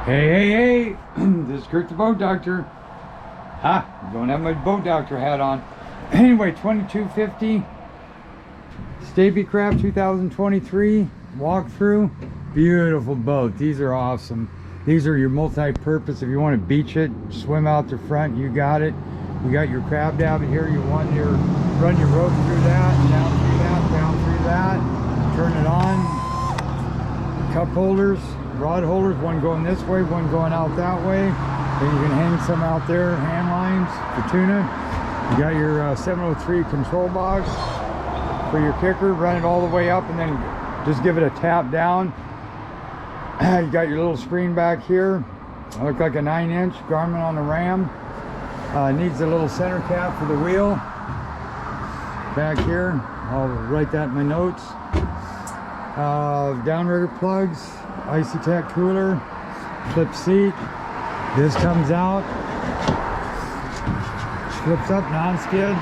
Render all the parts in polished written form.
Hey, this is Kurt the Boat Doctor. Don't have my boat doctor hat on. Anyway, 2250 stabicraft 2023 walkthrough. Beautiful boat. These are awesome. These are your multi-purpose. If you want to beach it, swim out the front, you got it. You got your crab dab here. You want your run your rope through that, down through that, down through that. Turn it on. Cup holders, rod holders. One going this way, one going out that way. Then you can hang some out there, hand lines for tuna. You got your 703 control box for your kicker. Run it all the way up and then just give it a tap down. You got your little screen back here. Look like a 9-inch Garmin on the ram. Needs a little center cap for the wheel. Back here, I'll write that in my notes. Downrigger plugs, Icy Tech cooler, flip seat. This comes out, flips up, non-skid,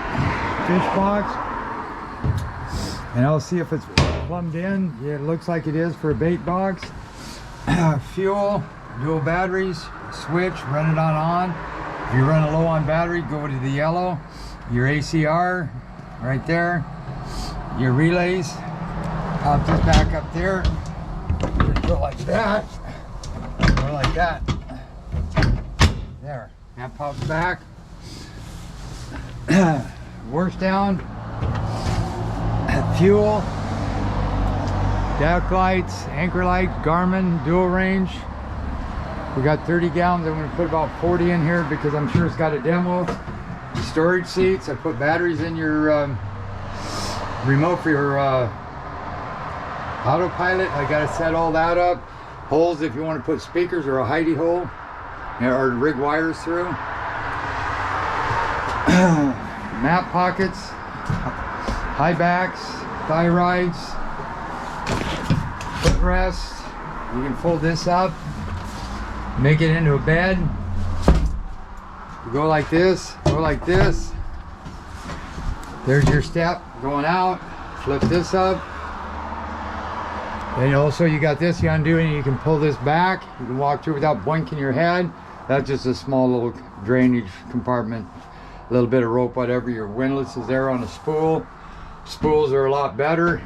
fish box. And I'll see if it's plumbed in. Yeah, it looks like it is for a bait box. Fuel, dual batteries, switch, run it on. If you're running low on battery, go to the yellow. Your ACR, right there. Your relays, pop this back up there. Go like that, or like that. There, that pops back. Works down. Fuel. Deck lights, anchor light, Garmin, dual range. We got 30 gallons. I'm going to put about 40 in here because I'm sure it's got a demo. Storage seats. I put batteries in your remote for your autopilot. I got to set all that up. Holes if you want to put speakers or a hidey hole or rig wires through. Map pockets, high backs, thigh rides. Footrest. You can fold this up, make it into a bed. You go like this, go like this. There's your step going out. Flip this up. And also you got this you undo and you can pull this back. You can walk through without boinking your head. That's just a small little drainage compartment. A little bit of rope, whatever. Your windlass is there on a spool. Spools are a lot better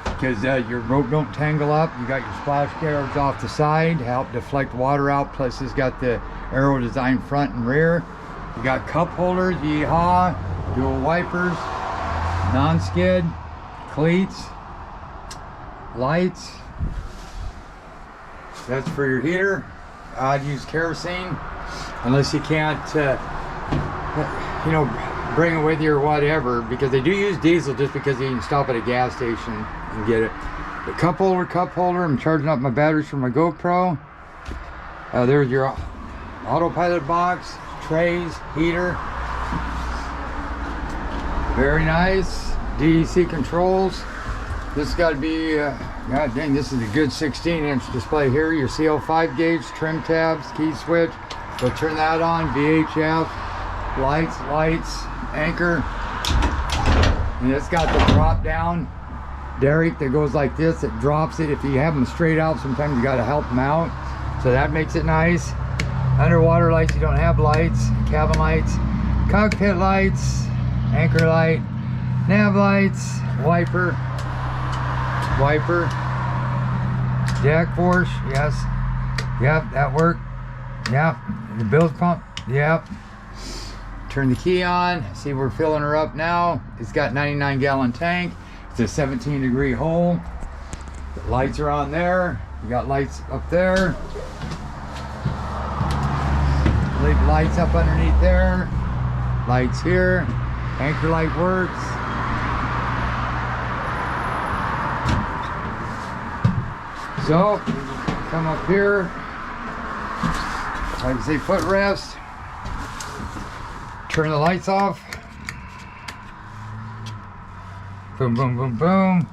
because your rope don't tangle up. You got your splash guards off the side to help deflect water out. Plus it's got the aero design front and rear. You got cup holders, yeehaw, dual wipers, non-skid, cleats, lights. That's for your heater. I'd use kerosene unless you can't bring it with you or whatever, because they do use diesel just because you can stop at a gas station and get it. The cup holder, I'm charging up my batteries for my GoPro. There's your autopilot box, trays, heater. Very nice. DEC controls. This has got to be, god dang, this is a good 16-inch display here. Your CO5 gauge, trim tabs, key switch. So turn that on, VHF, lights, anchor. And it's got the drop down derrick that goes like this. It drops it. If you have them straight out, sometimes you got to help them out. So that makes it nice. Underwater lights, you don't have lights. Cabin lights, cockpit lights, anchor light, nav lights, wiper, jack force, yes, yep, that worked, yep, the bilge pump, yep. Turn the key on. See, we're filling her up now. It's got 99-gallon tank. It's a 17-degree hole. The lights are on there. You got lights up there. Leave lights up underneath there. Lights here. Anchor light works. So, come up here. Like I say, footrest. Turn the lights off. Boom, boom, boom, boom.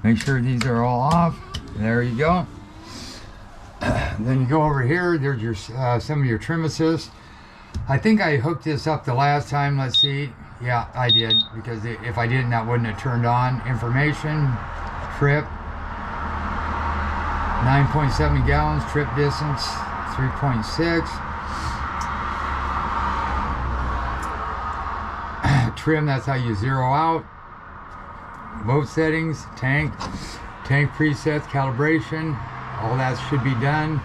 Make sure these are all off. There you go. Then you go over here. There's your some of your trim assist. I think I hooked this up the last time. Let's see. Yeah, I did, because if I didn't, that wouldn't have turned on. Information, trip, 9.7 gallons, trip distance 3.6. Trim, that's how you zero out. Boat settings, tank presets, calibration, all that should be done.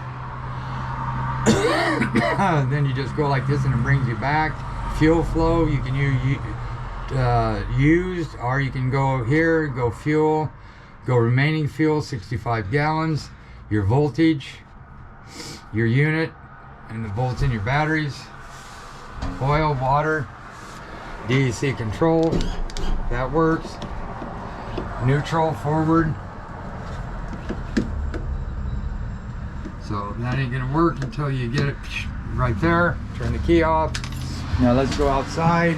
Then you just go like this and it brings you back. Fuel flow, you can use used, or you can go here, go fuel, go remaining fuel, 65 gallons, your voltage, your unit, and the volts in your batteries, oil, water, DEC control, that works, neutral, forward. So that ain't gonna work until you get it right there. Turn the key off. Now let's go outside.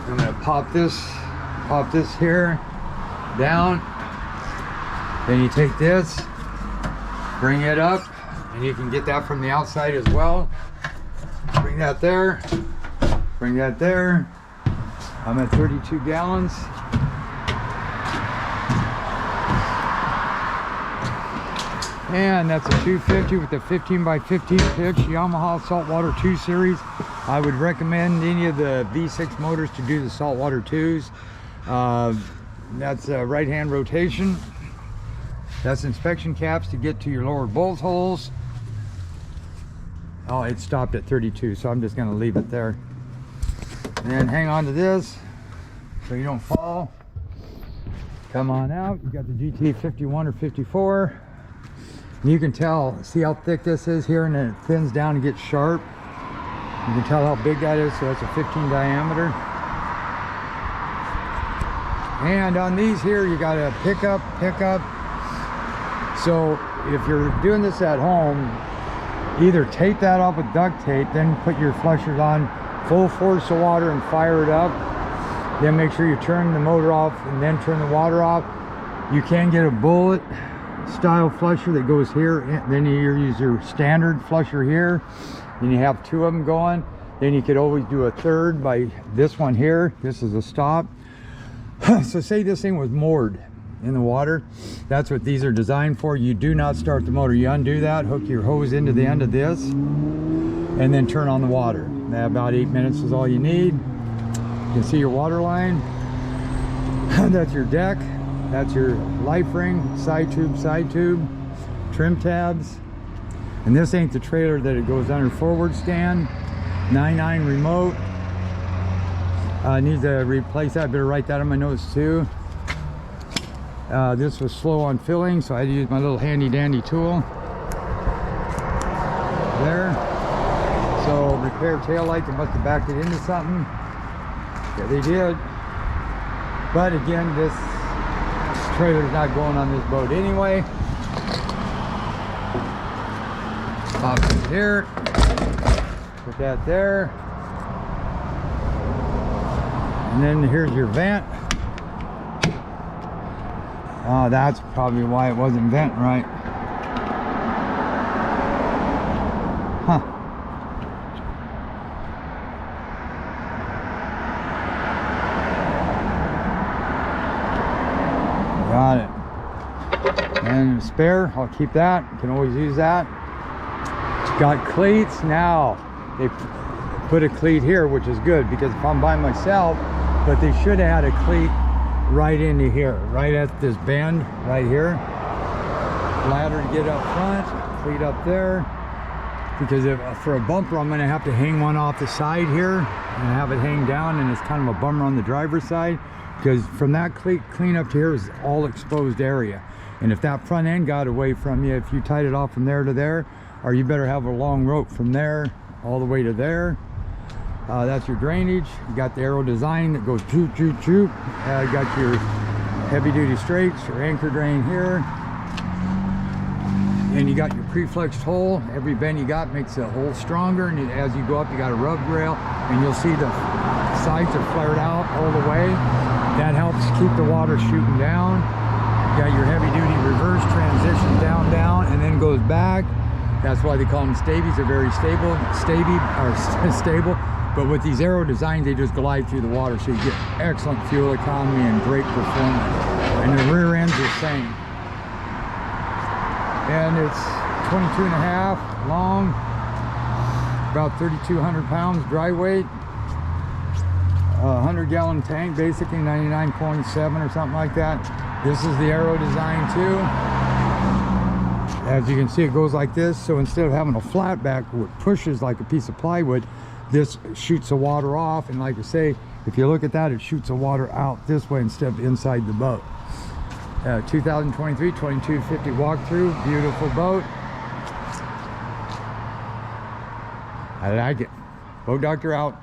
I'm gonna pop this here down. Then you take this, bring it up, and you can get that from the outside as well. Bring that there, bring that there. I'm at 32 gallons. And that's a 250 with the 15 by 15 pitch Yamaha Saltwater 2 series. I would recommend any of the V6 motors to do the Saltwater 2s. That's a right hand rotation. That's inspection caps to get to your lower bolt holes. Oh, it stopped at 32, so I'm just going to leave it there. And hang on to this so you don't fall. Come on out. You got the GT 51 or 54. You can tell, see how thick this is here, and then it thins down and gets sharp. You can tell how big that is, so that's a 15 diameter. And on these here, you got a pickup. So if you're doing this at home, either tape that off with duct tape, then put your flushers on full force of water and fire it up. Then make sure you turn the motor off and then turn the water off. You can get a bullet style flusher that goes here, and then you use your standard flusher here, and you have two of them going. Then you could always do a third by this one here. This is a stop. So say this thing was moored in the water, that's what these are designed for. You do not start the motor. You undo that, hook your hose into the end of this, and then turn on the water. Now about 8 minutes is all you need. You can see your water line. That's your deck. That's your life ring, side tube, trim tabs. And this ain't the trailer that it goes under. Forward stand, 9.9 remote. Need to replace that. I better write that on my notes too. This was slow on filling, so I had to use my little handy dandy tool. There. So repair tail light, they must have backed it into something. Yeah, they did. But again, this trailer's not going on this boat anyway. Pop it here. Put that there. And then here's your vent. Oh, that's probably why it wasn't venting right. Huh. Got it. And a spare, I'll keep that. You can always use that. It's got cleats now. They put a cleat here, which is good, because if I'm by myself, but they should have had a cleat right into here, right at this bend right here. Ladder to get up front, cleat up there, because if for a bumper I'm going to have to hang one off the side here and have it hang down, and it's kind of a bummer on the driver's side, because from that cleat clean up to here is all exposed area, and if that front end got away from you, if you tied it off from there to there, or you better have a long rope from there all the way to there. That's your drainage. You got the arrow design that goes choop choop choop. You got your heavy duty straights, your anchor drain here, and you got your pre-flexed hole. Every bend you got makes the hole stronger, and as you go up you got a rub rail, and you'll see the sides are flared out all the way. That helps keep the water shooting down. You got your heavy duty reverse transition down and then goes back. That's why they call them stabies. They're very stable, stable. But with these aero designs, they just glide through the water, so you get excellent fuel economy and great performance. And the rear end's the same. and it's 22 and a half long, about 3,200 pounds dry weight, 100-gallon tank, basically 99.7 or something like that. This is the aero design too. As you can see, it goes like this, so instead of having a flat back which pushes like a piece of plywood, this shoots the water off, and like I say, if you look at that, it shoots the water out this way instead of inside the boat. 2023 2250 walkthrough, beautiful boat. I like it. Boat Doctor out.